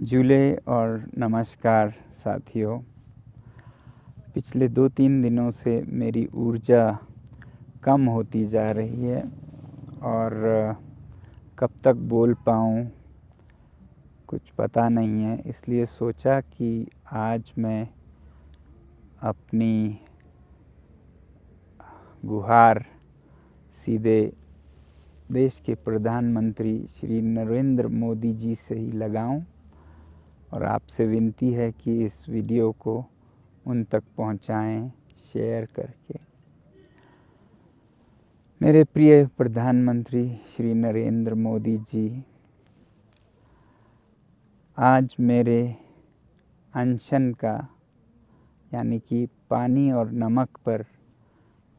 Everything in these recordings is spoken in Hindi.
जुले और नमस्कार साथियों। पिछले 2-3 दिनों से मेरी ऊर्जा कम होती जा रही है और कब तक बोल पाऊँ कुछ पता नहीं है। इसलिए सोचा कि आज मैं अपनी गुहार सीधे देश के प्रधानमंत्री श्री नरेंद्र मोदी जी से ही लगाऊं और आपसे विनती है कि इस वीडियो को उन तक पहुंचाएं शेयर करके। मेरे प्रिय प्रधानमंत्री श्री नरेंद्र मोदी जी, आज मेरे अनशन का यानी कि पानी और नमक पर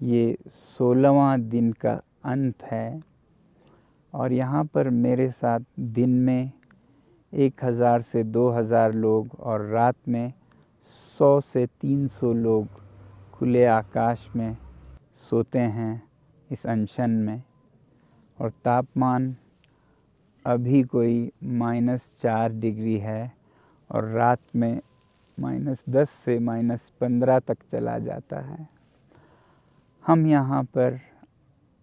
ये 16वां दिन का अंत है और यहाँ पर मेरे साथ दिन में 1000 से 2000 लोग और रात में 100 से 300 लोग खुले आकाश में सोते हैं इस अनशन में। और तापमान अभी कोई -4 डिग्री है और रात में -10 से -15 तक चला जाता है। हम यहाँ पर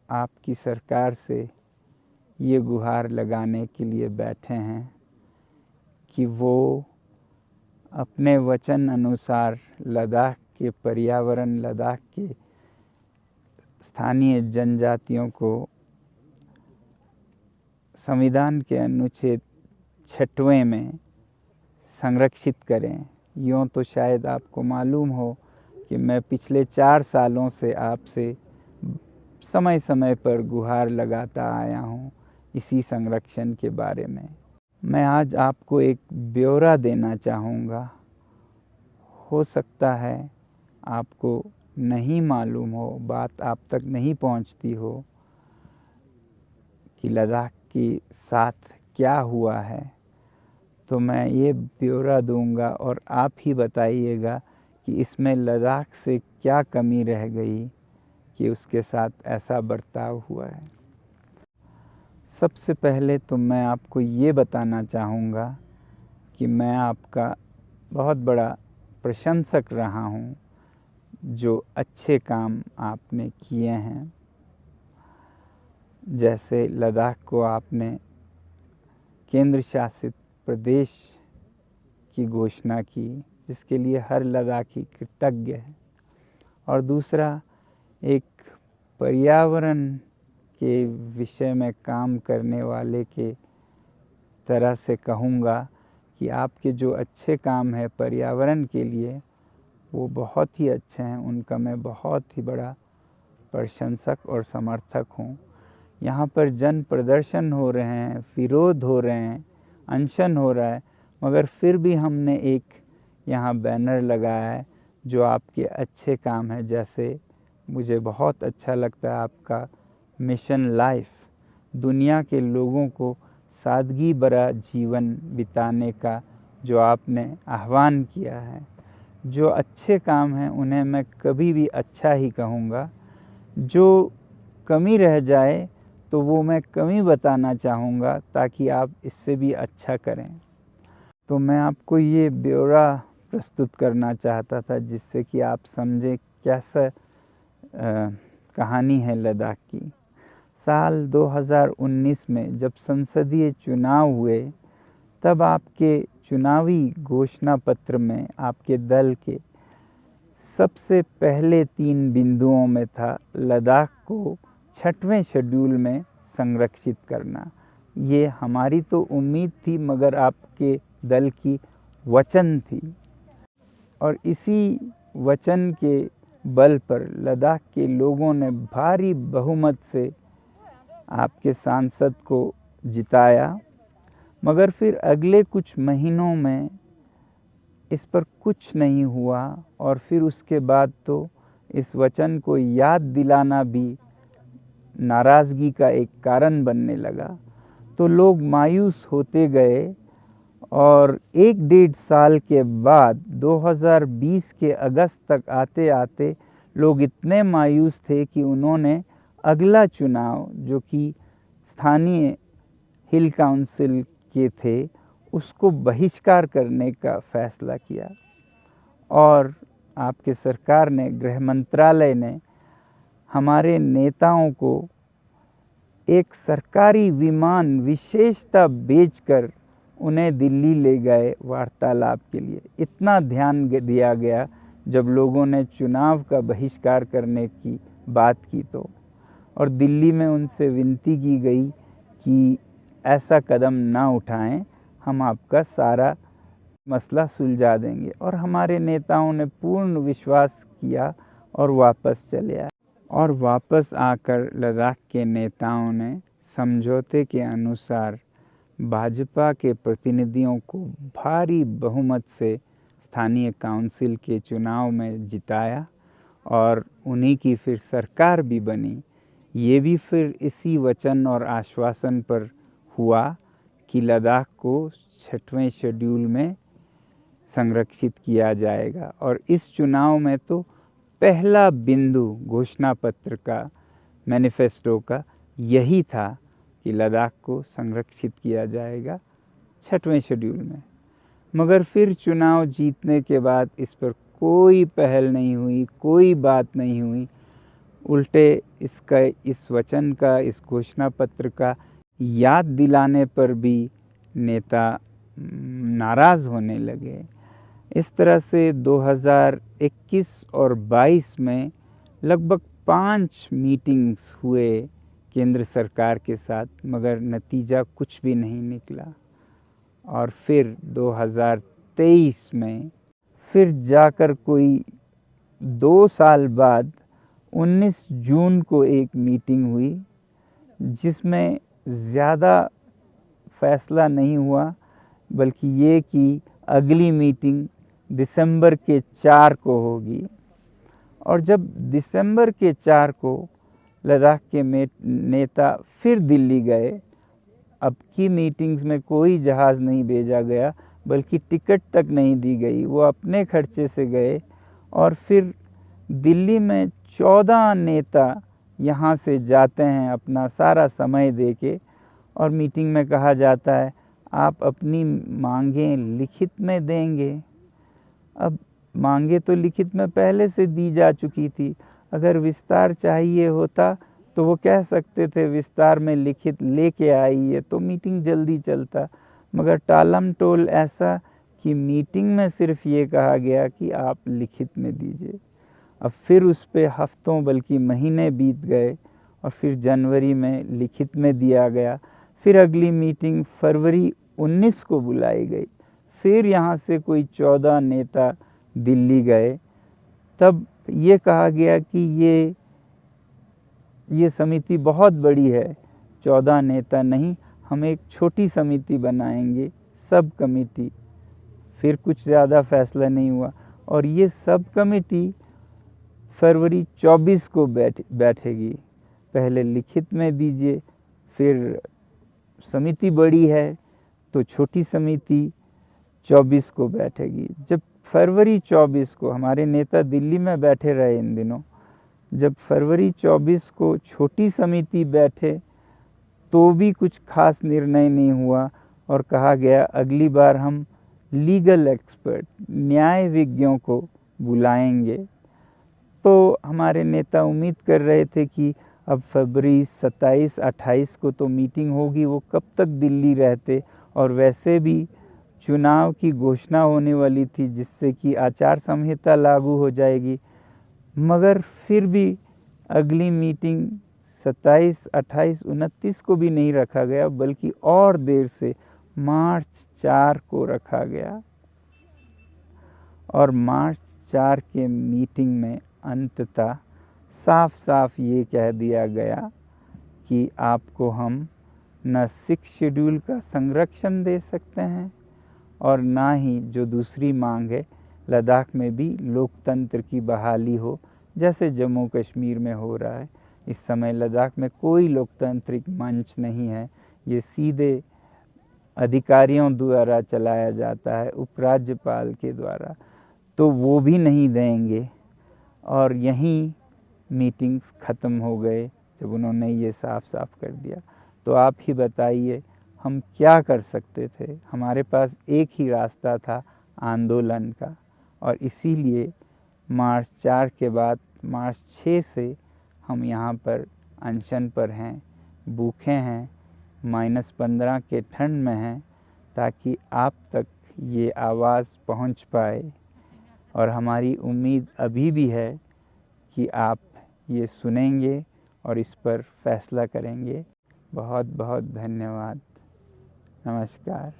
आपकी सरकार से ये गुहार लगाने के लिए बैठे हैं कि वो अपने वचन अनुसार लद्दाख के पर्यावरण, लद्दाख के स्थानीय जनजातियों को संविधान के अनुच्छेद 6वें में संरक्षित करें। यूँ तो शायद आपको मालूम हो कि मैं पिछले 4 सालों से आपसे समय समय पर गुहार लगाता आया हूँ इसी संरक्षण के बारे में। मैं आज आपको एक ब्यौरा देना चाहूँगा। हो सकता है आपको नहीं मालूम हो, बात आप तक नहीं पहुँचती हो कि लद्दाख के साथ क्या हुआ है, तो मैं ये ब्यौरा दूंगा और आप ही बताइएगा कि इसमें लद्दाख से क्या कमी रह गई कि उसके साथ ऐसा बर्ताव हुआ है। सबसे पहले तो मैं आपको ये बताना चाहूँगा कि मैं आपका बहुत बड़ा प्रशंसक रहा हूँ, जो अच्छे काम आपने किए हैं। जैसे लद्दाख को आपने केंद्र शासित प्रदेश की घोषणा की, जिसके लिए हर लद्दाखी कृतज्ञ है। और दूसरा, एक पर्यावरण के विषय में काम करने वाले के तरह से कहूँगा कि आपके जो अच्छे काम हैं पर्यावरण के लिए, वो बहुत ही अच्छे हैं। उनका मैं बहुत ही बड़ा प्रशंसक और समर्थक हूँ। यहाँ पर जन प्रदर्शन हो रहे हैं, विरोध हो रहे हैं, अनशन हो रहा है, मगर फिर भी हमने एक यहाँ बैनर लगाया है जो आपके अच्छे काम है। जैसे मुझे बहुत अच्छा लगता है आपका मिशन लाइफ, दुनिया के लोगों को सादगी भरा जीवन बिताने का जो आपने आह्वान किया है। जो अच्छे काम हैं उन्हें मैं कभी भी अच्छा ही कहूँगा। जो कमी रह जाए तो वो मैं कमी बताना चाहूँगा ताकि आप इससे भी अच्छा करें। तो मैं आपको ये ब्यौरा प्रस्तुत करना चाहता था जिससे कि आप समझें कैसा कहानी है लद्दाख की। साल 2019 में जब संसदीय चुनाव हुए, तब आपके चुनावी घोषणा पत्र में आपके दल के सबसे पहले 3 बिंदुओं में था लद्दाख को 6वें शेड्यूल में संरक्षित करना। ये हमारी तो उम्मीद थी, मगर आपके दल की वचन थी और इसी वचन के बल पर लद्दाख के लोगों ने भारी बहुमत से आपके सांसद को जिताया। मगर फिर अगले कुछ महीनों में इस पर कुछ नहीं हुआ और फिर उसके बाद तो इस वचन को याद दिलाना भी नाराज़गी का एक कारण बनने लगा। तो लोग मायूस होते गए और 1-1.5 साल के बाद 2020 के अगस्त तक आते आते लोग इतने मायूस थे कि उन्होंने अगला चुनाव, जो कि स्थानीय हिल काउंसिल के थे, उसको बहिष्कार करने का फैसला किया और आपके सरकार ने, गृह मंत्रालय ने हमारे नेताओं को एक सरकारी विमान विशेषता बेचकर उन्हें दिल्ली ले गए वार्तालाप के लिए। इतना ध्यान दिया गया जब लोगों ने चुनाव का बहिष्कार करने की बात की तो, और दिल्ली में उनसे विनती की गई कि ऐसा कदम ना उठाएं, हम आपका सारा मसला सुलझा देंगे। और हमारे नेताओं ने पूर्ण विश्वास किया और वापस चले आए। और वापस आकर लद्दाख के नेताओं ने समझौते के अनुसार भाजपा के प्रतिनिधियों को भारी बहुमत से स्थानीय काउंसिल के चुनाव में जिताया और उन्हीं की फिर सरकार भी बनी। ये भी फिर इसी वचन और आश्वासन पर हुआ कि लद्दाख को 6वें शेड्यूल में संरक्षित किया जाएगा। और इस चुनाव में तो पहला बिंदु घोषणा पत्र का, मैनिफेस्टो का यही था कि लद्दाख को संरक्षित किया जाएगा 6वें शेड्यूल में। मगर फिर चुनाव जीतने के बाद इस पर कोई पहल नहीं हुई, कोई बात नहीं हुई। उल्टे इस वचन का, इस घोषणा पत्र का याद दिलाने पर भी नेता नाराज़ होने लगे। इस तरह से 2021 और 22 में लगभग 5 मीटिंग्स हुए केंद्र सरकार के साथ, मगर नतीजा कुछ भी नहीं निकला। और फिर 2023 में फिर जाकर कोई 2 साल बाद 19 जून को एक मीटिंग हुई, जिसमें ज़्यादा फैसला नहीं हुआ, बल्कि ये कि अगली मीटिंग दिसंबर के 4 को होगी। और जब दिसंबर के 4 को लद्दाख के नेता फिर दिल्ली गए, अब की मीटिंग्स में कोई जहाज़ नहीं भेजा गया, बल्कि टिकट तक नहीं दी गई, वो अपने खर्चे से गए। और फिर दिल्ली में 14 नेता यहाँ से जाते हैं अपना सारा समय देके, और मीटिंग में कहा जाता है आप अपनी मांगें लिखित में देंगे। अब मांगे तो लिखित में पहले से दी जा चुकी थी। अगर विस्तार चाहिए होता तो वो कह सकते थे विस्तार में लिखित लेके आइए, तो मीटिंग जल्दी चलता। मगर टालम टोल ऐसा कि मीटिंग में सिर्फ ये कहा गया कि आप लिखित में दीजिए। अब फिर उस पे हफ्तों बल्कि महीने बीत गए और फिर जनवरी में लिखित में दिया गया। फिर अगली मीटिंग फरवरी 19 को बुलाई गई। फिर यहाँ से कोई 14 नेता दिल्ली गए। तब ये कहा गया कि ये समिति बहुत बड़ी है, 14 नेता नहीं, हम एक छोटी समिति बनाएंगे, सब कमेटी। फिर कुछ ज़्यादा फैसला नहीं हुआ और ये सब कमेटी फरवरी 24 को बैठेगी। पहले लिखित में दीजिए, फिर समिति बड़ी है तो छोटी समिति 24 को बैठेगी। जब फरवरी 24 को हमारे नेता दिल्ली में बैठे रहे इन दिनों, जब फरवरी 24 को छोटी समिति बैठे तो भी कुछ खास निर्णय नहीं हुआ और कहा गया अगली बार हम लीगल एक्सपर्ट, न्याय विज्ञों को बुलाएंगे। तो हमारे नेता उम्मीद कर रहे थे कि अब फरवरी 27-28 को तो मीटिंग होगी, वो कब तक दिल्ली रहते। और वैसे भी चुनाव की घोषणा होने वाली थी जिससे कि आचार संहिता लागू हो जाएगी। मगर फिर भी अगली मीटिंग 27, 28, 29 को भी नहीं रखा गया, बल्कि और देर से मार्च 4 को रखा गया। और मार्च 4 के मीटिंग में अंततः साफ साफ ये कह दिया गया कि आपको हम न 6 शेड्यूल का संरक्षण दे सकते हैं और ना ही जो दूसरी मांग है लद्दाख में भी लोकतंत्र की बहाली हो, जैसे जम्मू कश्मीर में हो रहा है। इस समय लद्दाख में कोई लोकतांत्रिक मंच नहीं है, ये सीधे अधिकारियों द्वारा चलाया जाता है, उपराज्यपाल के द्वारा, तो वो भी नहीं देंगे। और यहीं मीटिंग्स ख़त्म हो गए जब उन्होंने ये साफ साफ कर दिया। तो आप ही बताइए, हम क्या कर सकते थे। हमारे पास एक ही रास्ता था, आंदोलन का। और इसीलिए मार्च 4 के बाद मार्च 6 से हम यहाँ पर अनशन पर हैं, भूखे हैं, -15 के ठंड में हैं, ताकि आप तक ये आवाज़ पहुँच पाए। और हमारी उम्मीद अभी भी है कि आप ये सुनेंगे और इस पर फैसला करेंगे। बहुत बहुत धन्यवाद। नमस्कार।